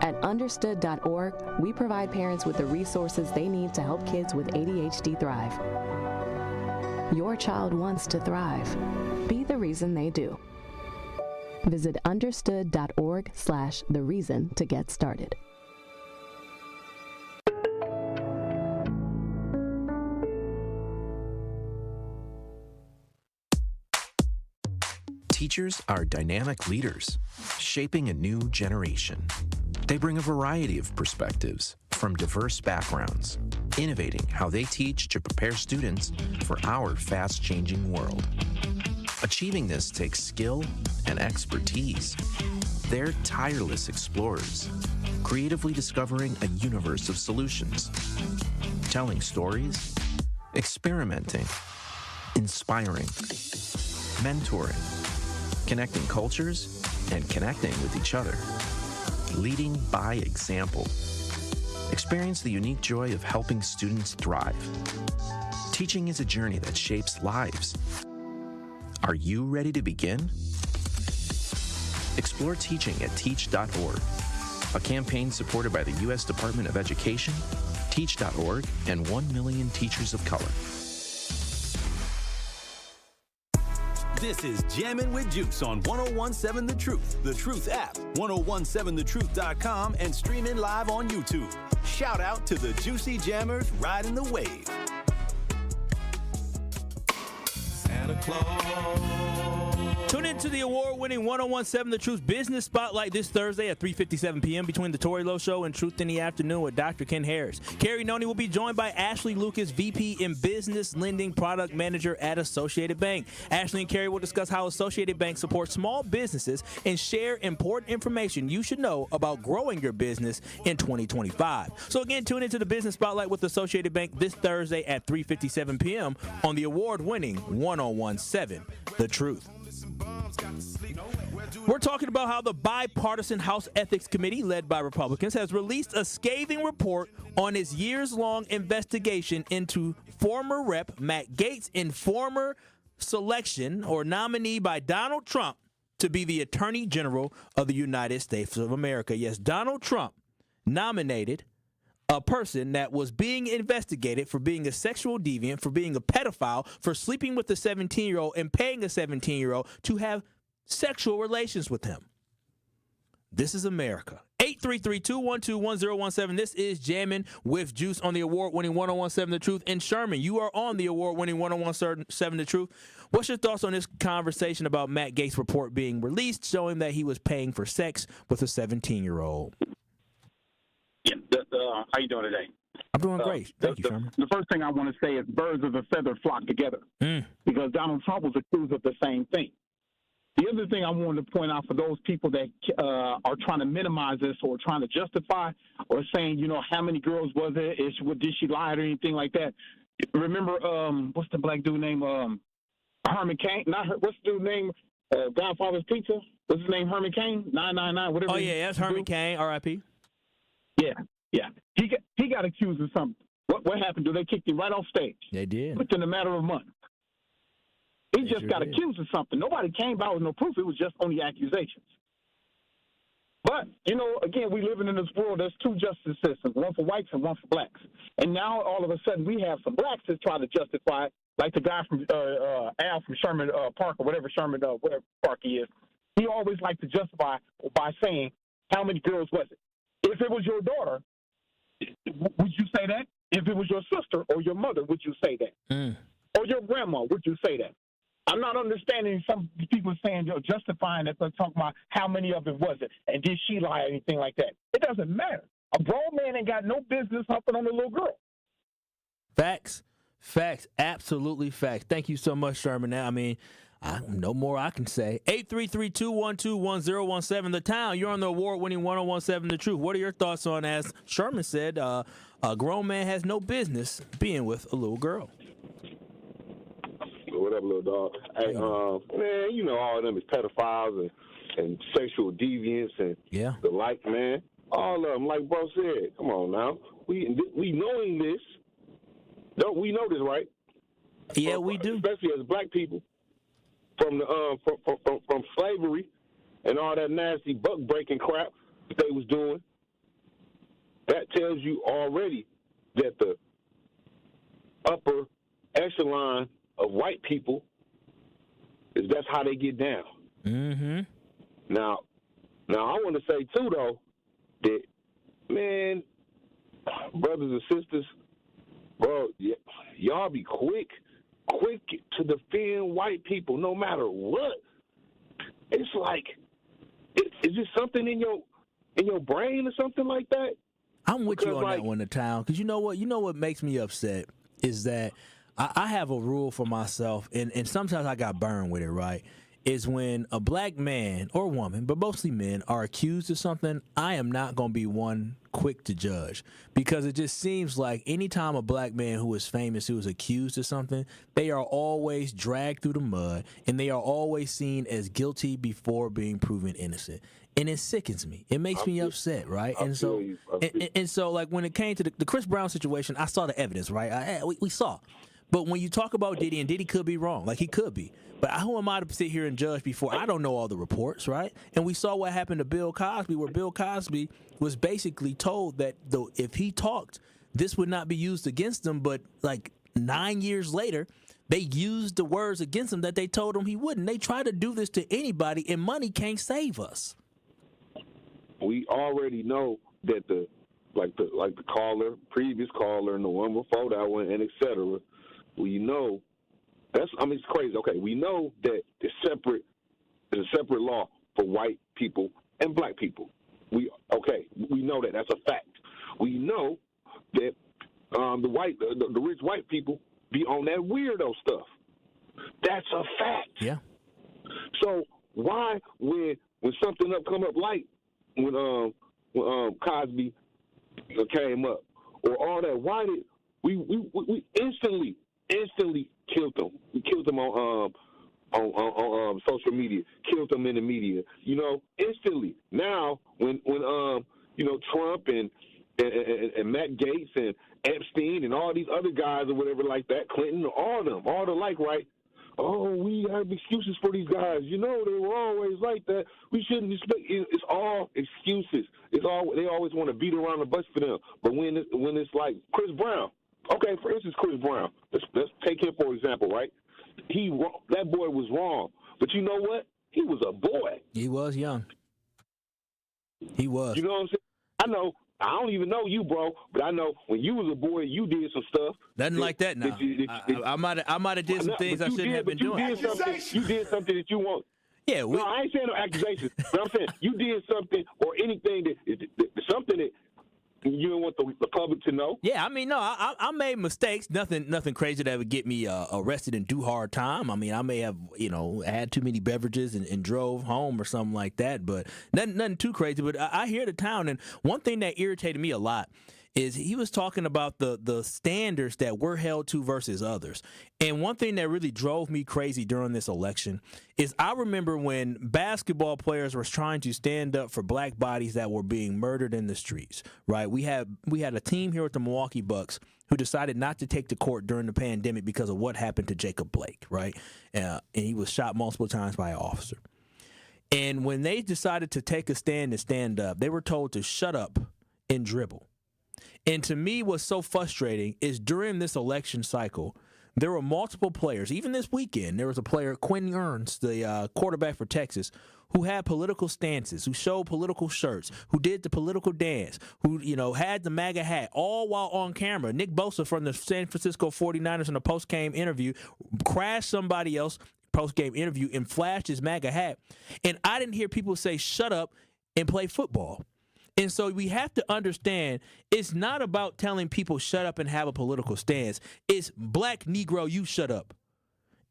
[SPEAKER 21] At understood.org, we provide parents with the resources they need to help kids with ADHD thrive. Your child wants to thrive. Be the reason they do. Visit understood.org/thereason to get started.
[SPEAKER 23] Teachers are dynamic leaders, shaping a new generation. They bring a variety of perspectives from diverse backgrounds, innovating how they teach to prepare students for our fast-changing world. Achieving this takes skill and expertise. They're tireless explorers, creatively discovering a universe of solutions, telling stories, experimenting, inspiring, mentoring, connecting cultures, and connecting with each other. Leading by example. Experience the unique joy of helping students thrive. Teaching is a journey that shapes lives. Are you ready to begin? Explore teaching at teach.org, a campaign supported by the U.S. Department of Education, teach.org, and 1 million teachers of color.
[SPEAKER 3] This is Jammin' with Juice on 1017 The Truth, The Truth app, 1017thetruth.com, and streaming live on YouTube. Shout out to the Juicy Jammers riding the wave.
[SPEAKER 1] Santa Claus.
[SPEAKER 6] Tune into the award-winning 1017 The Truth Business Spotlight this Thursday at 3:57 p.m. between the Tory Lowe Show and Truth in the Afternoon with Dr. Ken Harris. Carrie Noni will be joined by Ashley Lucas, VP in Business Lending Product Manager at Associated Bank. Ashley and Carrie will discuss how Associated Bank supports small businesses and share important information you should know about growing your business in 2025. So again, tune into the Business Spotlight with Associated Bank this Thursday at 3:57 p.m. on the award-winning 1017 The Truth. We're talking about how the bipartisan House Ethics Committee, led by Republicans, has released a scathing report on its years-long investigation into former Rep. Matt Gaetz and former selection or nominee by Donald Trump to be the Attorney General of the United States of America. Yes, Donald Trump nominated a person that was being investigated for being a sexual deviant, for being a pedophile, for sleeping with a 17-year-old and paying a 17-year-old to have sexual relations with him. This is America. 833-212-1017. This is Jammin' with Juice on the award-winning 1017 The Truth. And Sherman, you are on the award-winning 1017 The Truth. What's your thoughts on this conversation about Matt Gaetz' report being released, showing that he was paying for sex with a 17-year-old?
[SPEAKER 2] Yeah, how you doing today?
[SPEAKER 6] I'm doing great. Thank you, Sherman.
[SPEAKER 2] The first thing I want to say is birds of a feather flock together because Donald Trump was accused of the same thing. The other thing I wanted to point out for those people that are trying to minimize this or trying to justify or saying, you know, how many girls was it? Did she lie or anything like that? Remember, what's the black dude name? Herman Cain? What's the dude name? Godfather's Pizza? What's his name? Herman Cain? 999, whatever.
[SPEAKER 6] Oh, yeah, that's Herman Cain, R.I.P.
[SPEAKER 2] Yeah. He got accused of something. What happened? They kicked him right off stage.
[SPEAKER 6] They did.
[SPEAKER 2] Within a matter of months. He just got accused of something. Nobody came out with no proof. It was just only accusations. But, you know, again, we living in this world. There's two justice systems, one for whites and one for blacks. And now all of a sudden we have some blacks that try to justify it, like the guy from Al from Sherman Park or whatever park he is. He always likes to justify by saying, how many girls was it? If it was your daughter, would you say that? If it was your sister or your mother, would you say that? Or your grandma, would you say that? I'm not understanding some people saying, justifying that they're talking about how many of it was it, and did she lie or anything like that. It doesn't matter. A grown man ain't got no business humping on a little girl.
[SPEAKER 6] Facts, absolutely facts. Thank you so much, Sherman. Now, I mean, no more I can say. 833-212-1017. The Town, you're on the award-winning 1017 The Truth. What are your thoughts on, as Sherman said, a grown man has no business being with a little girl?
[SPEAKER 7] What up, little dog? Hey, man, you know all of them is pedophiles and sexual deviants and the like, man. All of them, like bro said. Come on now, we knowing this. Don't we know this, right?
[SPEAKER 6] Yeah, we do.
[SPEAKER 7] Especially as black people. From slavery and all that nasty buck breaking crap that they was doing, that tells you already that the upper echelon of white people that's how they get down.
[SPEAKER 6] Mm-hmm.
[SPEAKER 7] Now I want to say too though that, man, brothers and sisters, bro, y'all be quick to defend white people no matter what. It's like, is this something in your brain or something like that?
[SPEAKER 6] I'm with you on that one, The Town, because you know what makes me upset is that I have a rule for myself, and sometimes I got burned with it, right? Is when a black man or woman, but mostly men, are accused of something, I am not going to be one quick to judge, because it just seems like anytime a black man who is famous, who is accused of something, they are always dragged through the mud, and they are always seen as guilty before being proven innocent. And it sickens me. It makes me upset, right? And so, like when it came to the Chris Brown situation, I saw the evidence, right? We saw. But when you talk about Diddy, and Diddy could be wrong, like he could be. But who am I to sit here and judge before? I don't know all the reports, right? And we saw what happened to Bill Cosby, where Bill Cosby was basically told that if he talked, this would not be used against him. But like 9 years later, they used the words against him that they told him he wouldn't. They try to do this to anybody, and money can't save us.
[SPEAKER 7] We already know that the like the caller, previous caller, and the one before that one, and et cetera, we know it's crazy. Okay, we know that there's a separate law for white people and black people. We know that. That's a fact. We know that the rich white people be on that weirdo stuff. That's a fact.
[SPEAKER 6] Yeah.
[SPEAKER 7] So why, when something come up like when Cosby came up or all that, why did we instantly killed them? We killed them on social media, killed them in the media, instantly. Now when Trump and Matt Gaetz and Epstein and all these other guys or whatever like that, Clinton, all the like, right? Oh, we have excuses for these guys. They were always like that. We shouldn't expect. It's all excuses. They always want to beat around the bush for them. But when it's like Chris Brown, okay, for instance, Chris Brown. Let's take him for example, right? That boy was wrong, but you know what? He was a boy.
[SPEAKER 6] He was young. He was.
[SPEAKER 7] You know what I'm saying? I know. I don't even know you, bro, but I know when you was a boy, you did some stuff.
[SPEAKER 6] Nothing like that now. I might have did some things I shouldn't have been doing.
[SPEAKER 7] You did something that you want.
[SPEAKER 6] Yeah.
[SPEAKER 7] No, I ain't saying no accusations, but I'm saying you did something or anything something that you don't want the public to know.
[SPEAKER 6] Yeah, I mean, no, I made mistakes. Nothing crazy that would get me arrested and do hard time. I mean, I may have, had too many beverages and drove home or something like that, but nothing too crazy. But I hear the town, and one thing that irritated me a lot is he was talking about the standards that we're held to versus others. And one thing that really drove me crazy during this election is I remember when basketball players were trying to stand up for black bodies that were being murdered in the streets, right? We had a team here at the Milwaukee Bucks who decided not to take to court during the pandemic because of what happened to Jacob Blake, right? And he was shot multiple times by an officer. And when they decided to take a stand and stand up, they were told to shut up and dribble. And to me, what's so frustrating is during this election cycle, there were multiple players. Even this weekend, there was a player, Quinn Ernst, the quarterback for Texas, who had political stances, who showed political shirts, who did the political dance, who, had the MAGA hat, all while on camera. Nick Bosa from the San Francisco 49ers in a post-game interview crashed somebody else post-game interview and flashed his MAGA hat. And I didn't hear people say, shut up and play football. And so we have to understand it's not about telling people shut up and have a political stance. It's black Negro, you shut up.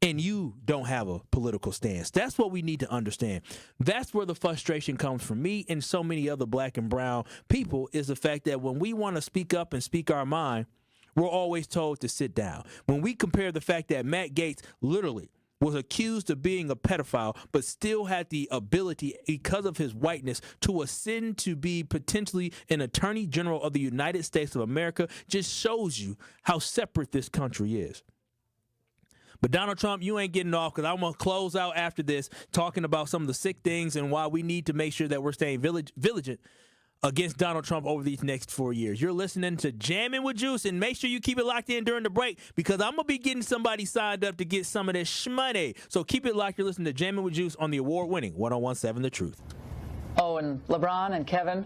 [SPEAKER 6] And you don't have a political stance. That's what we need to understand. That's where the frustration comes from me and so many other black and brown people, is the fact that when we want to speak up and speak our mind, we're always told to sit down. When we compare the fact that Matt Gaetz literally was accused of being a pedophile, but still had the ability, because of his whiteness, to ascend to be potentially an attorney general of the United States of America, just shows you how separate this country is. But Donald Trump, you ain't getting off, because I'm going to close out after this talking about some of the sick things and why we need to make sure that we're staying vigilant against Donald Trump over these next 4 years. You're listening to Jammin' with Juice, and make sure you keep it locked in during the break, because I'm going to be getting somebody signed up to get some of this shmoney. So keep it locked. You're listening to Jammin' with Juice on the award-winning 101.7 The Truth.
[SPEAKER 8] Oh, and LeBron and Kevin,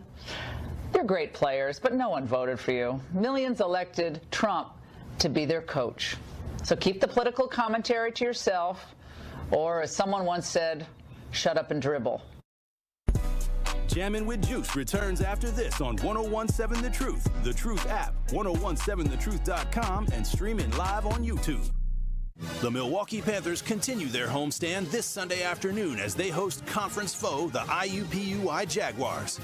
[SPEAKER 8] you're great players, but no one voted for you. Millions elected Trump to be their coach. So keep the political commentary to yourself, or as someone once said, shut up and dribble.
[SPEAKER 3] Jammin' with Juice returns after this on 101.7 The Truth, The Truth app, 1017thetruth.com, and streaming live on YouTube. The Milwaukee Panthers continue their homestand this Sunday afternoon as they host conference foe, the IUPUI Jaguars.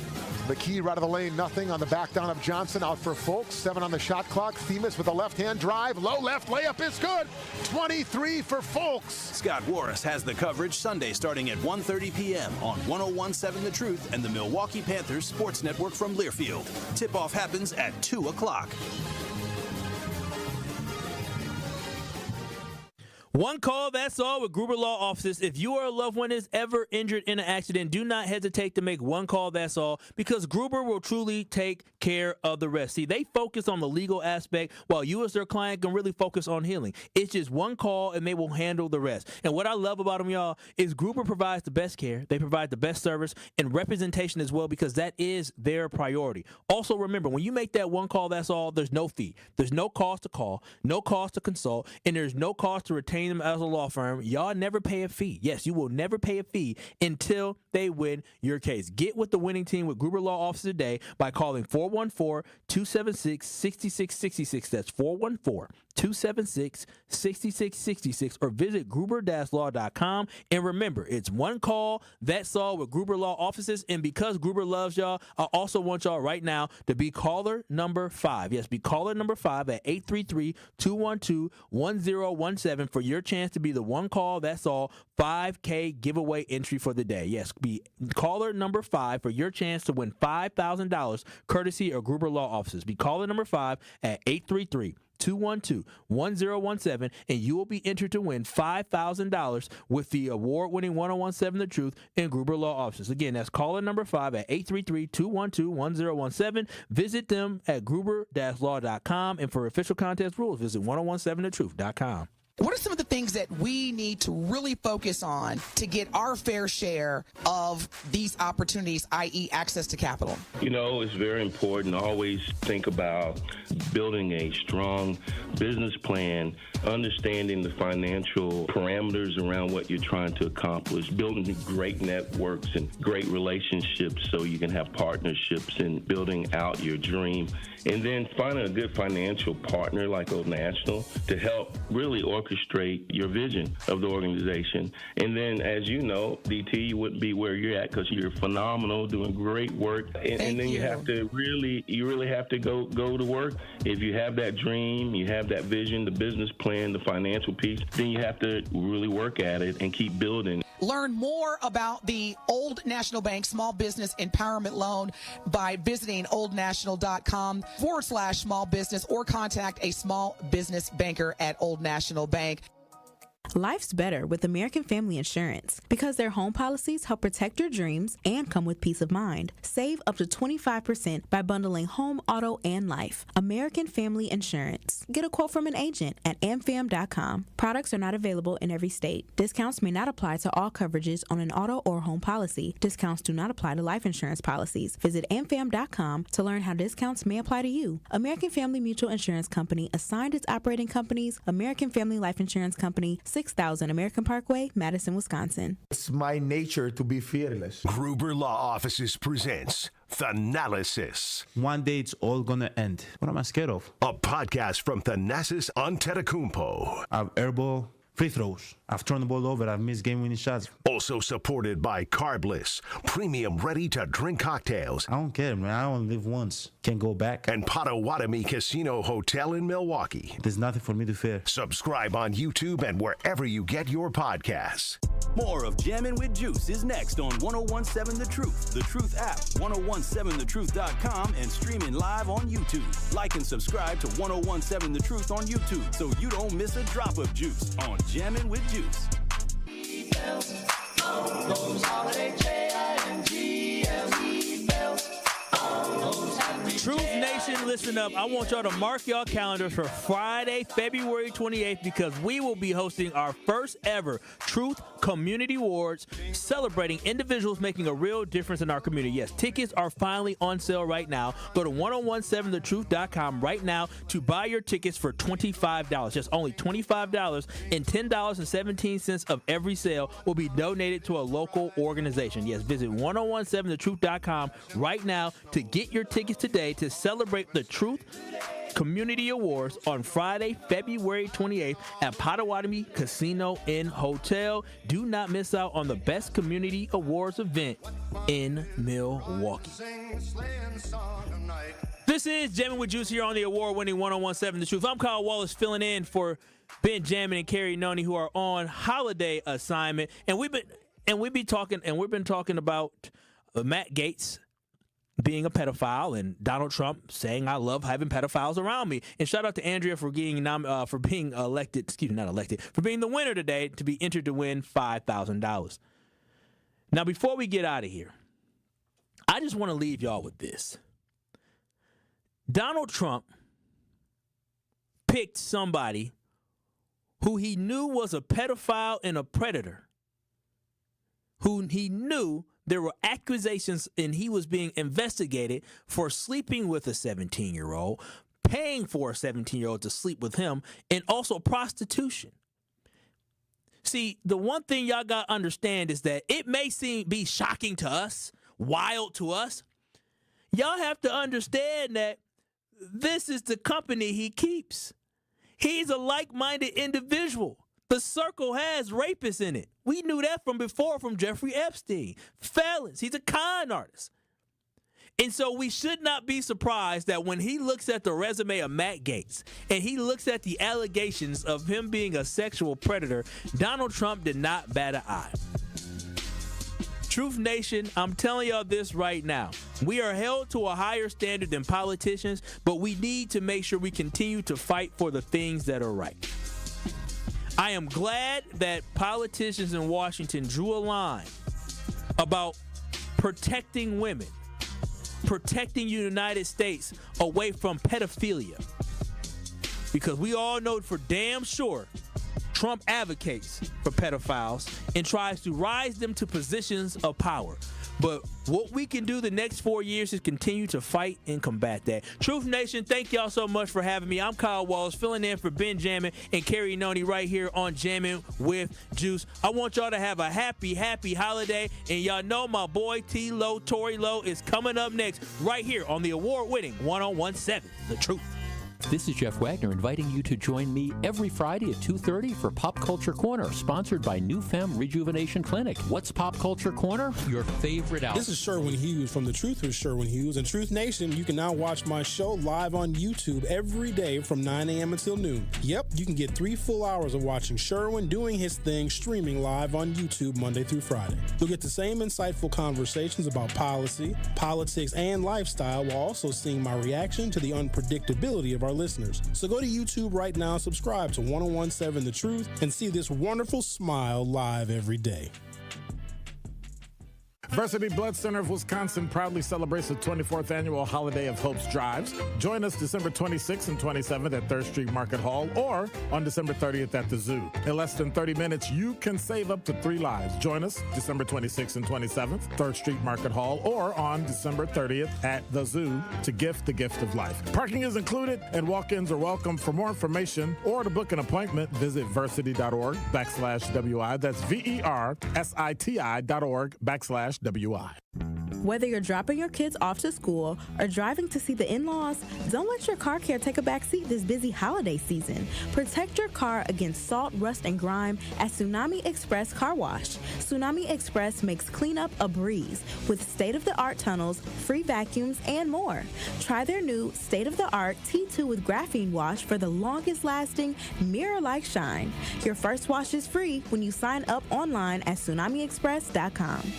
[SPEAKER 11] McKee right of the lane, nothing on the back down of Johnson, out for Fulks. 7 on the shot clock. Themis with a left-hand drive. Low left layup is good. 23 for Fulks.
[SPEAKER 3] Scott Warris has the coverage Sunday starting at 1:30 p.m. on 101.7 The Truth and the Milwaukee Panthers Sports Network from Learfield. Tip-off happens at 2 o'clock.
[SPEAKER 6] One call, that's all with Gruber Law Offices. If you or a loved one is ever injured in an accident, do not hesitate to make one call, that's all, because Gruber will truly take care of the rest. See, they focus on the legal aspect while you as their client can really focus on healing. It's just one call and they will handle the rest. And what I love about them, y'all, is Gruber provides the best care. They provide the best service and representation as well, because that is their priority. Also, remember, when you make that one call, that's all, there's no fee. There's no cost to call, no cost to consult, and there's no cost to retain them as a law firm. Y'all never pay a fee. Yes, you will never pay a fee until they win your case. Get with the winning team with Gruber Law Office today by calling 414-276-6666. That's 414-276-6666, or visit gruber-law.com. And remember, it's one call, that's all with Gruber Law Offices. And because Gruber loves y'all, I also want y'all right now to be caller number 5. Yes, be caller number 5 at 833-212-1017 for your chance to be the one call, that's all, 5K giveaway entry for the day. Yes, be caller number 5 for your chance to win $5,000 courtesy of Gruber Law Offices. Be caller number 5 at 833-212-1017, and you will be entered to win $5,000 with the award-winning 1017 The Truth in Gruber Law Offices. Again, that's caller number 5 at 833-212-1017. Visit them at gruber-law.com, and for official contest rules, visit 1017thetruth.com.
[SPEAKER 9] What are some of the things that we need to really focus on to get our fair share of these opportunities, i.e. access to capital?
[SPEAKER 17] You know, it's very important to always think about building a strong business plan, understanding the financial parameters around what you're trying to accomplish, building great networks and great relationships so you can have partnerships in building out your dream. And then finding a good financial partner like Old National to help really orchestrate your vision of the organization. And then, as you know, DT, you wouldn't be where you're at because you're phenomenal, doing great work. And then you have to really have to go to work. If you have that dream, you have that vision, the business plan, the financial piece, then you have to really work at it and keep building.
[SPEAKER 9] Learn more about the Old National Bank Small Business Empowerment Loan by visiting oldnational.com/small business or contact a small business banker at Old National Bank.
[SPEAKER 4] Life's better with American Family Insurance because their home policies help protect your dreams and come with peace of mind. Save up to 25% by bundling home, auto, and life. American Family Insurance. Get a quote from an agent at amfam.com. Products are not available in every state. Discounts may not apply to all coverages on an auto or home policy. Discounts do not apply to life insurance policies. Visit amfam.com to learn how discounts may apply to you. American Family Mutual Insurance Company assigned its operating companies, American Family Life Insurance Company, 6000 American Parkway, Madison, Wisconsin.
[SPEAKER 10] It's my nature to be fearless.
[SPEAKER 12] Gruber Law Offices presents Thanalysis.
[SPEAKER 15] One day it's all gonna end. What am I scared of?
[SPEAKER 12] A podcast from Thanasis Antetokounmpo.
[SPEAKER 15] I've airball, free throws. I've turned the ball over. I've missed game-winning shots.
[SPEAKER 12] Also supported by Carbliss, premium ready-to-drink cocktails.
[SPEAKER 15] I don't care, man. I only live once. Can't go back.
[SPEAKER 12] And Potawatomi Casino Hotel in Milwaukee.
[SPEAKER 15] There's nothing for me to fear.
[SPEAKER 12] Subscribe on YouTube and wherever you get your podcasts.
[SPEAKER 3] More of Jammin' with Juice is next on 1017 The Truth, The Truth app, 1017thetruth.com, and streaming live on YouTube. Like and subscribe to 1017 The Truth on YouTube so you don't miss a drop of juice on Jammin' with Juice.
[SPEAKER 6] Truth Nation, listen up. I want y'all to mark y'all calendars for Friday, February 28th, because we will be hosting our first ever Truth Community Awards, celebrating individuals making a real difference in our community. Yes, tickets are finally on sale right now. Go to 1017thetruth.com right now to buy your tickets for $25. Just only $25, and $10.17 of every sale will be donated to a local organization. Yes, visit 1017thetruth.com right now to get your tickets today to celebrate the Truth Community Awards on Friday, February 28th at Potawatomi Casino and Hotel. Do not miss out on the best community awards event in Milwaukee. This is Jammin' with Juice here on the award-winning 1017 The Truth. I'm Kyle Wallace, filling in for Ben Jammin and Carrie Noni, who are on holiday assignment, and we've been talking about Matt Gaetz. being a pedophile, and Donald Trump saying I love having pedophiles around me. And shout out to Andrea for being elected, for being the winner today, to be entered to win $5,000. Now, before we get out of here, I just want to leave y'all with this. Donald Trump picked somebody who he knew was a pedophile and a predator, who he knew there were accusations and he was being investigated for sleeping with a 17-year-old, paying for a 17-year-old to sleep with him, and also prostitution. See, the one thing y'all got to understand is that it may be shocking to us, wild to us. Y'all have to understand that this is the company he keeps. He's a like-minded individual. The circle has rapists in it. We knew that from before, from Jeffrey Epstein. Felons. He's a con artist. And so we should not be surprised that when he looks at the resume of Matt Gaetz and he looks at the allegations of him being a sexual predator, Donald Trump did not bat an eye. Truth Nation, I'm telling y'all this right now. We are held to a higher standard than politicians, but we need to make sure we continue to fight for the things that are right. I am glad that politicians in Washington drew a line about protecting women, protecting the United States away from pedophilia. Because we all know for damn sure Trump advocates for pedophiles and tries to rise them to positions of power. But what we can do the next 4 years is continue to fight and combat that. Truth Nation, thank y'all so much for having me. I'm Kyle Wallace, filling in for Ben Jammin and Carrie Noni right here on Jammin with Juice. I want y'all to have a happy, happy holiday. And y'all know my boy T-Lo, Tory Lowe, is coming up next right here on the award-winning 1017 The Truth.
[SPEAKER 13] This is Jeff Wagner inviting you to join me every Friday at 2:30 for Pop Culture Corner, sponsored by New Femme Rejuvenation Clinic. What's Pop Culture Corner? Your favorite album.
[SPEAKER 5] This is Sherwin Hughes from The Truth with Sherwin Hughes. And Truth Nation, you can now watch my show live on YouTube every day from 9 a.m. until noon. Yep, you can get 3 full hours of watching Sherwin doing his thing, streaming live on YouTube Monday through Friday. You'll get the same insightful conversations about policy, politics, and lifestyle, while also seeing my reaction to the unpredictability of our listeners. So go to YouTube right now, subscribe to 1017 The Truth, and see this wonderful smile live every day.
[SPEAKER 11] Varsity Blood Center of Wisconsin proudly celebrates the 24th annual Holiday of Hope's Drives. Join us December 26th and 27th at 3rd Street Market Hall or on December 30th at the Zoo. In less than 30 minutes, you can save up to 3 lives. Join us December 26th and 27th, 3rd Street Market Hall or on December 30th at the Zoo to gift the gift of life. Parking is included and walk-ins are welcome. For more information or to book an appointment, visit versity.org/WI. That's VERSITI.org/WI.
[SPEAKER 4] Whether you're dropping your kids off to school or driving to see the in-laws, don't let your car care take a back seat this busy holiday season. Protect your car against salt, rust, and grime at Tsunami Express Car Wash. Tsunami Express makes cleanup a breeze with state-of-the-art tunnels, free vacuums, and more. Try their new state-of-the-art T2 with graphene wash for the longest-lasting mirror-like shine. Your first wash is free when you sign up online at tsunamiexpress.com.